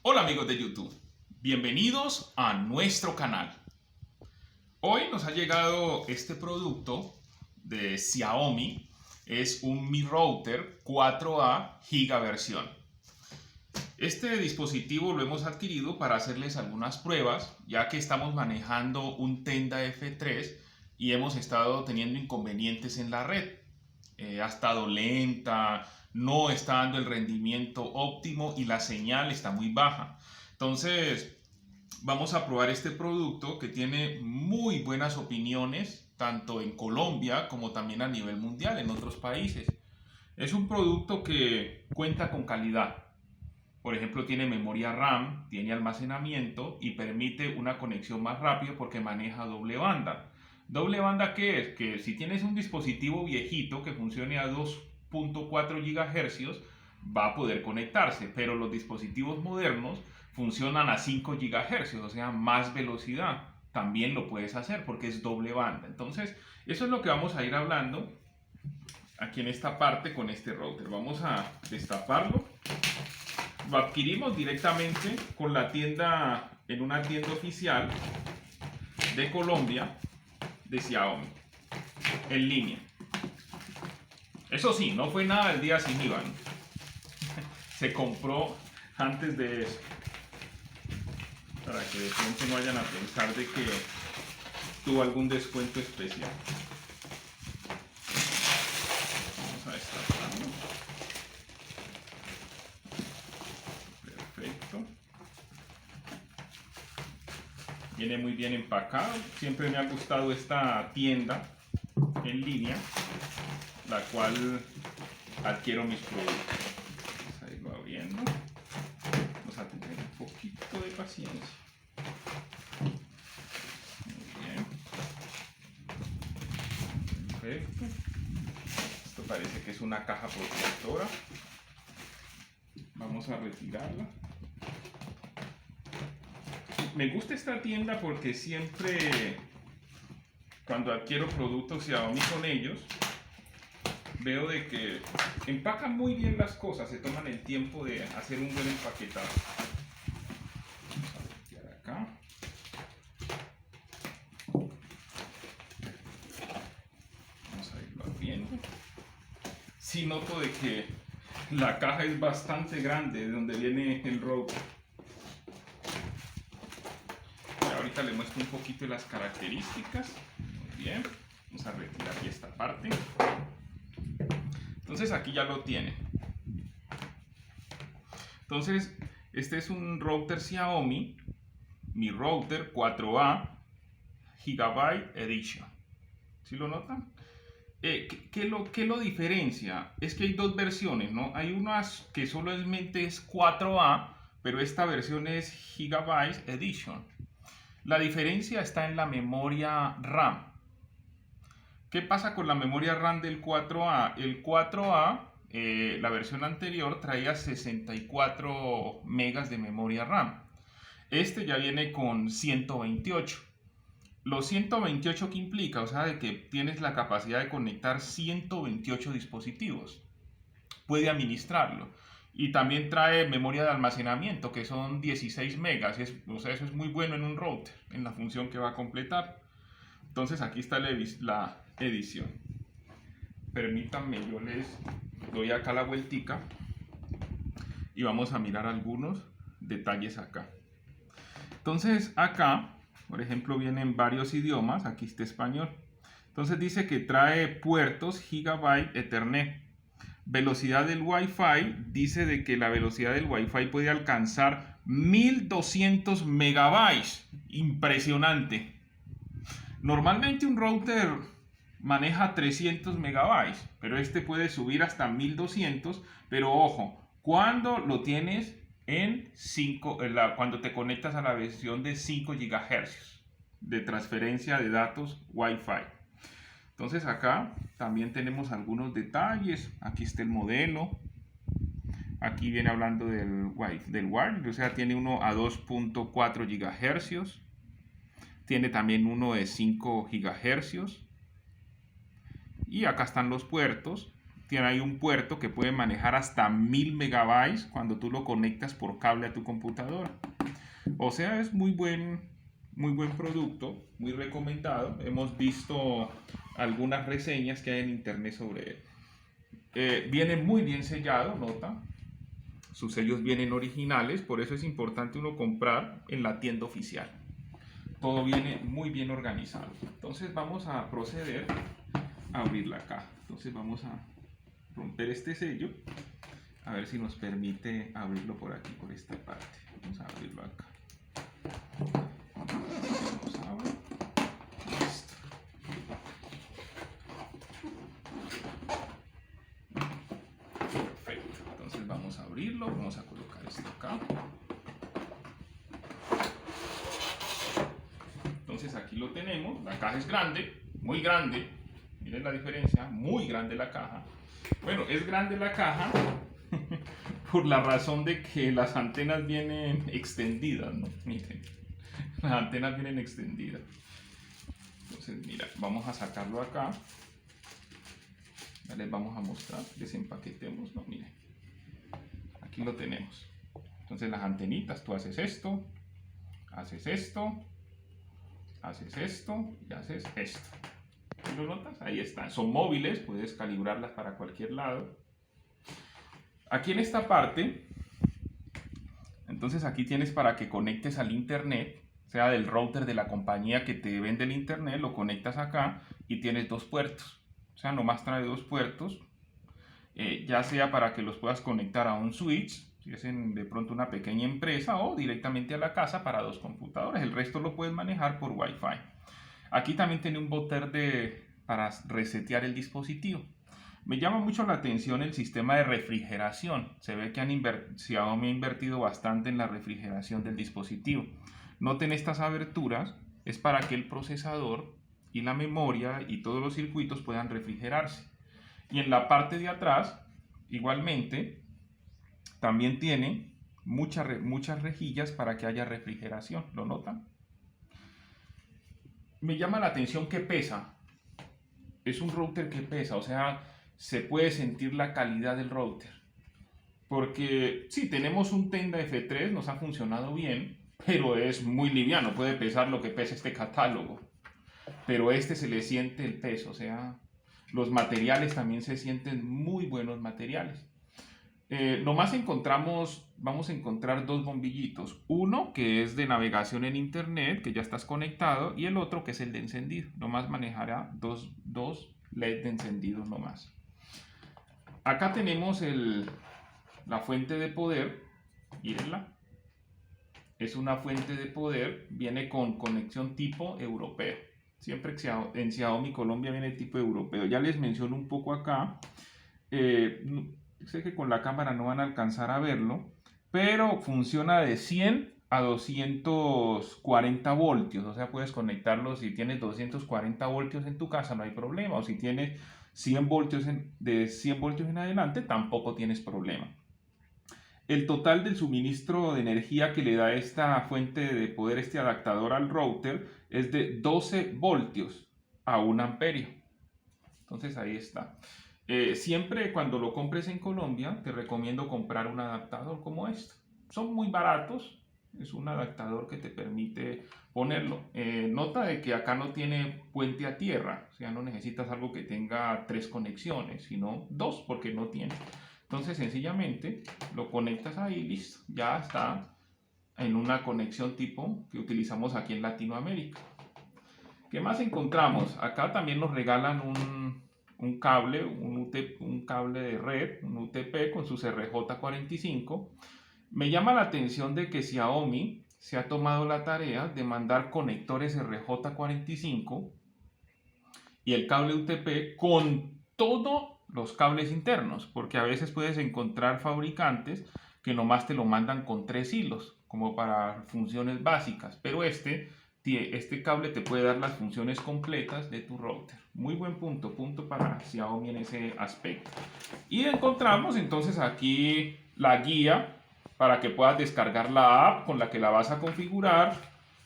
Hola amigos de YouTube, bienvenidos a nuestro canal. Hoy nos ha llegado este producto de Xiaomi, es un Mi Router 4A Giga versión. Este dispositivo lo hemos adquirido para hacerles algunas pruebas, ya que estamos manejando un Tenda F3 y hemos estado teniendo inconvenientes en la red. Ha estado lenta, no está dando el rendimiento óptimo y la señal está muy baja. Entonces, vamos a probar este producto que tiene muy buenas opiniones, tanto en Colombia como también a nivel mundial en otros países. Es un producto que cuenta con calidad. Por ejemplo, tiene memoria RAM, tiene almacenamiento y permite una conexión más rápida porque maneja doble banda. ¿Doble banda qué es? Que si tienes un dispositivo viejito que funcione a 2.4 GHz, va a poder conectarse, pero los dispositivos modernos funcionan a 5 GHz, o sea, más velocidad. También lo puedes hacer porque es doble banda. Entonces, eso es lo que vamos a ir hablando aquí en esta parte con este router. Vamos a destaparlo. Lo adquirimos directamente con la tienda, en una tienda oficial de Colombia de Xiaomi, en línea. Eso sí, no fue nada el día sin IVA, ¿no? Se compró antes de eso, para que de pronto no vayan a pensar de que tuvo algún descuento especial. Vamos a destaparlo. Perfecto. Viene muy bien empacado. Siempre me ha gustado esta tienda en línea, la cual adquiero mis productos. Vamos a irlo abriendo. Vamos a tener un poquito de paciencia. Muy bien. Perfecto. Esto parece que es una caja protectora. Vamos a retirarla. Me gusta esta tienda porque siempre, cuando adquiero productos Xiaomi con ellos, veo de que empacan muy bien las cosas, se toman el tiempo de hacer un buen empaquetado. Vamos a retirar acá. Vamos a irlo abriendo. Sí noto de que la caja es bastante grande, de donde viene el router. Ahorita le muestro un poquito de las características. Muy bien, vamos a retirar aquí esta parte. Entonces aquí ya lo tiene. Entonces este es un router Xiaomi, Mi Router 4A Gigabyte Edition. ¿Sí lo notan? ¿Qué lo diferencia? Es que hay dos versiones, ¿no? Hay unas que solamente es 4A, pero esta versión es Gigabyte Edition. La diferencia está en la memoria RAM. ¿Qué pasa con la memoria RAM del 4A? El 4A, la versión anterior, traía 64 megas de memoria RAM. Este ya viene con 128. Los 128 que implica, o sea, de que tienes la capacidad de conectar 128 dispositivos. Puede administrarlo. Y también trae memoria de almacenamiento, que son 16 megas. O sea, eso es muy bueno en un router, en la función que va a completar. Entonces aquí está la edición. Permítanme, yo les doy acá la vueltica y vamos a mirar algunos detalles acá. Entonces acá, por ejemplo, vienen varios idiomas. Aquí está español. Entonces dice que trae puertos Gigabyte Ethernet. Velocidad del Wi-Fi, dice de que la velocidad del Wi-Fi puede alcanzar 1200 megabytes. Impresionante. Normalmente un router maneja 300 megabytes, pero este puede subir hasta 1200, pero ojo, cuando lo tienes en 5, cuando te conectas a la versión de 5 GHz de transferencia de datos Wi-Fi. Entonces acá también tenemos algunos detalles. Aquí está el modelo. Aquí viene hablando del wireless, o sea, tiene uno a 2.4 GHz. Tiene también uno de 5 GHz. Y acá están los puertos. tiene ahí un puerto que puede manejar hasta 1000 megabytes cuando tú lo conectas por cable a tu computadora. O sea, es muy buen producto, muy recomendado. Hemos visto algunas reseñas que hay en internet sobre él. Viene muy bien sellado, nota. Sus sellos vienen originales, por eso es importante uno comprar en la tienda oficial. Todo viene muy bien organizado. Entonces vamos a proceder a abrir la caja. Entonces vamos a romper este sello, a ver si nos permite abrirlo por aquí, por esta parte. Vamos a abrirlo acá. Vamos a abrir. Listo. Perfecto. Entonces vamos a abrirlo. Vamos a colocar esto acá. Entonces aquí lo tenemos. La caja es grande, muy grande. Miren la diferencia, muy grande la caja. Bueno, es grande la caja por la razón de que las antenas vienen extendidas, ¿no? Miren, las antenas vienen extendidas. Entonces, mira, vamos a sacarlo acá. Ya les vamos a mostrar, desempaquetemos, ¿no? Miren, aquí lo tenemos. Entonces las antenitas, tú haces esto, haces esto, haces esto y haces esto. ¿Lo notas? Ahí están. Son móviles, puedes calibrarlas para cualquier lado. Aquí en esta parte, entonces aquí tienes para que conectes al internet, sea del router de la compañía que te vende el internet, lo conectas acá y tienes dos puertos. O sea, nomás trae dos puertos, ya sea para que los puedas conectar a un switch, si es de pronto una pequeña empresa, o directamente a la casa para dos computadores. El resto lo puedes manejar por Wi-Fi. Aquí también tiene un botón para resetear el dispositivo. Me llama mucho la atención el sistema de refrigeración. Se ve que Xiaomi ha invertido bastante en la refrigeración del dispositivo. Noten estas aberturas, es para que el procesador y la memoria y todos los circuitos puedan refrigerarse. Y en la parte de atrás, igualmente, también tiene muchas rejillas para que haya refrigeración. ¿Lo notan? Me llama la atención que pesa. Es un router que pesa, o sea, se puede sentir la calidad del router. Porque sí, tenemos un Tenda F3, nos ha funcionado bien, pero es muy liviano, puede pesar lo que pesa este catálogo. Pero este se le siente el peso, o sea, los materiales también se sienten muy buenos materiales. Nomás vamos a encontrar dos bombillitos. Uno que es de navegación en internet, que ya estás conectado, y el otro que es el de encendido. Nomás manejará dos LED de encendido nomás. Acá tenemos la fuente de poder, mírenla. Es una fuente de poder, viene con conexión tipo europeo. Siempre en Xiaomi Colombia viene tipo europeo. Ya les menciono un poco acá. Sé que con la cámara no van a alcanzar a verlo, pero funciona de 100 a 240 voltios, o sea, puedes conectarlo si tienes 240 voltios en tu casa, no hay problema, o si tienes 100 voltios de 100 voltios en adelante, tampoco tienes problema. El total del suministro de energía que le da esta fuente de poder, este adaptador al router, es de 12 voltios a 1 amperio. Entonces ahí está. Siempre cuando lo compres en Colombia te recomiendo comprar un adaptador como este. Son muy baratos, es un adaptador que te permite ponerlo. Nota de que acá no tiene puente a tierra, o sea, no necesitas algo que tenga 3 conexiones, sino 2 porque no tiene. Entonces sencillamente lo conectas ahí y listo, ya está en una conexión tipo que utilizamos aquí en Latinoamérica. ¿Qué más encontramos? Acá también nos regalan un cable, un cable de red, un UTP con sus RJ45. Me llama la atención de que Xiaomi se ha tomado la tarea de mandar conectores RJ45 y el cable UTP con todos los cables internos, porque a veces puedes encontrar fabricantes que nomás te lo mandan con 3 hilos, como para funciones básicas, pero este cable te puede dar las funciones completas de tu router. Muy buen punto para Xiaomi en ese aspecto. Y encontramos entonces aquí la guía para que puedas descargar la app con la que la vas a configurar.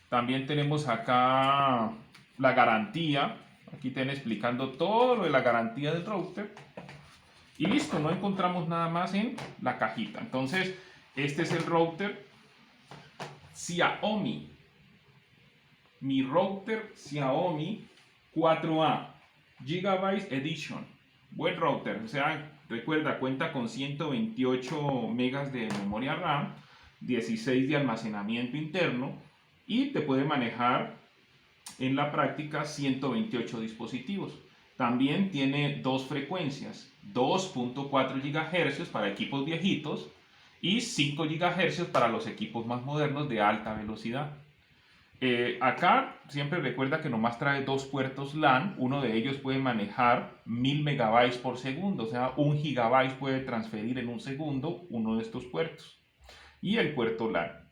También tenemos acá la garantía. Aquí te explicando todo lo de la garantía del router. Y listo, no encontramos nada más en la cajita. Entonces, este es el router Xiaomi. Mi router Xiaomi 4A Gigabyte Edition. Buen router, o sea, recuerda, cuenta con 128 megas de memoria RAM, 16 de almacenamiento interno y te puede manejar en la práctica 128 dispositivos. También tiene dos frecuencias, 2.4 GHz para equipos viejitos y 5 GHz para los equipos más modernos de alta velocidad. Acá siempre recuerda que nomás trae dos puertos LAN, uno de ellos puede manejar 1000 megabytes por segundo, o sea, 1 gigabyte puede transferir en un segundo uno de estos puertos. Y el puerto LAN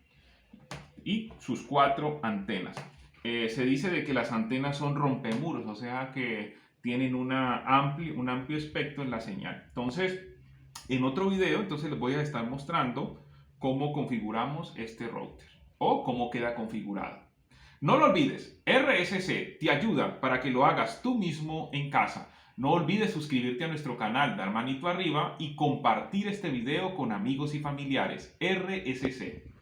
y sus 4 antenas. Se dice de que las antenas son rompemuros, o sea que tienen un amplio espectro en la señal. Entonces, en otro video, les voy a estar mostrando cómo configuramos este router o cómo queda configurado. No lo olvides, RSC te ayuda para que lo hagas tú mismo en casa. No olvides suscribirte a nuestro canal, dar manito arriba y compartir este video con amigos y familiares. RSC.